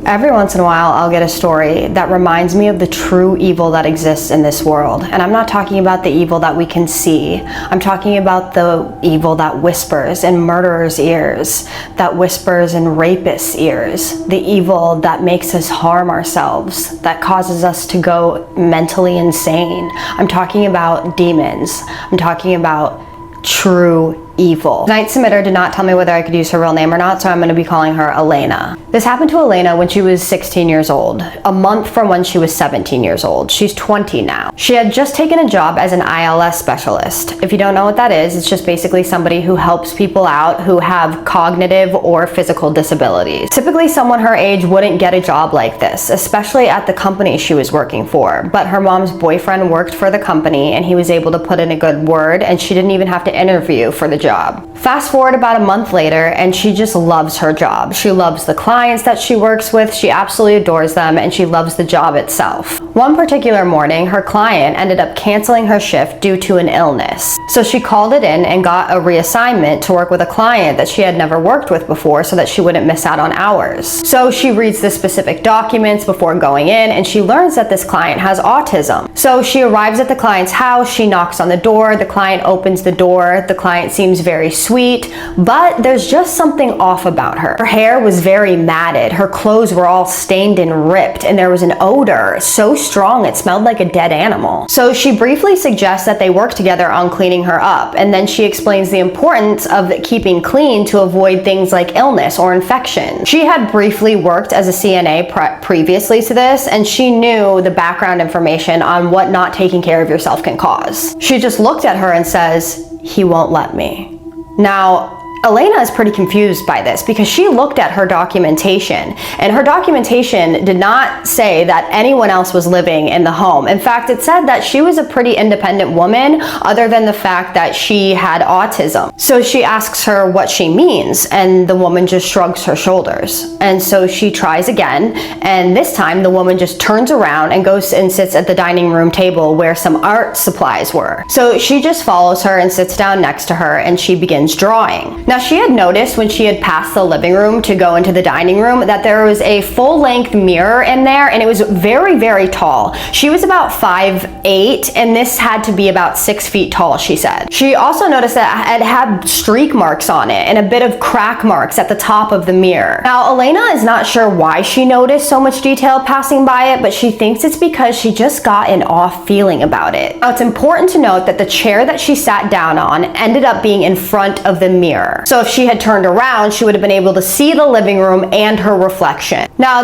Every once in a while, I'll get a story that reminds me of the true evil that exists in this world. And I'm not talking about the evil that we can see. I'm talking about the evil that whispers in murderers' ears, that whispers in rapists' ears, the evil that makes us harm ourselves, that causes us to go mentally insane. I'm talking about demons. I'm talking about true evil. Tonight's submitter did not tell me whether I could use her real name or not, so I'm going to be calling her Elena. This happened to Elena when she was 16 years old, a month from when she was 17 years old. She's 20 now. She had just taken a job as an ILS specialist. If you don't know what that is, it's just basically somebody who helps people out who have cognitive or physical disabilities. Typically, someone her age wouldn't get a job like this, especially at the company she was working for. But her mom's boyfriend worked for the company and he was able to put in a good word, and she didn't even have to interview for the job. Fast forward about a month later, and she just loves her job. She loves the clients that she works with, she absolutely adores them, and she loves the job itself. One particular morning, her client ended up canceling her shift due to an illness. So she called it in and got a reassignment to work with a client that she had never worked with before so that she wouldn't miss out on hours. So she reads the specific documents before going in, and she learns that this client has autism. So she arrives at the client's house, she knocks on the door, the client opens the door, the client seems very sweet, but there's just something off about her. Her hair was very matted, her clothes were all stained and ripped, and there was an odor so strong it smelled like a dead animal. So she briefly suggests that they work together on cleaning her up, and then she explains the importance of keeping clean to avoid things like illness or infection. She had briefly worked as a CNA previously to this, and she knew the background information on what not taking care of yourself can cause. She just looked at her and says, "He won't let me." Now, Elena is pretty confused by this because she looked at her documentation, and her documentation did not say that anyone else was living in the home. In fact, it said that she was a pretty independent woman other than the fact that she had autism. So she asks her what she means, and the woman just shrugs her shoulders. And so she tries again, and this time the woman just turns around and goes and sits at the dining room table where some art supplies were. So she just follows her and sits down next to her, and she begins drawing. Now, she had noticed when she had passed the living room to go into the dining room that there was a full-length mirror in there, and it was very, very tall. She was about 5'8", and this had to be about 6 feet tall, she said. She also noticed that it had streak marks on it and a bit of crack marks at the top of the mirror. Now, Elena is not sure why she noticed so much detail passing by it, but she thinks it's because she just got an off feeling about it. Now, it's important to note that the chair that she sat down on ended up being in front of the mirror. So if she had turned around, she would have been able to see the living room and her reflection. Now,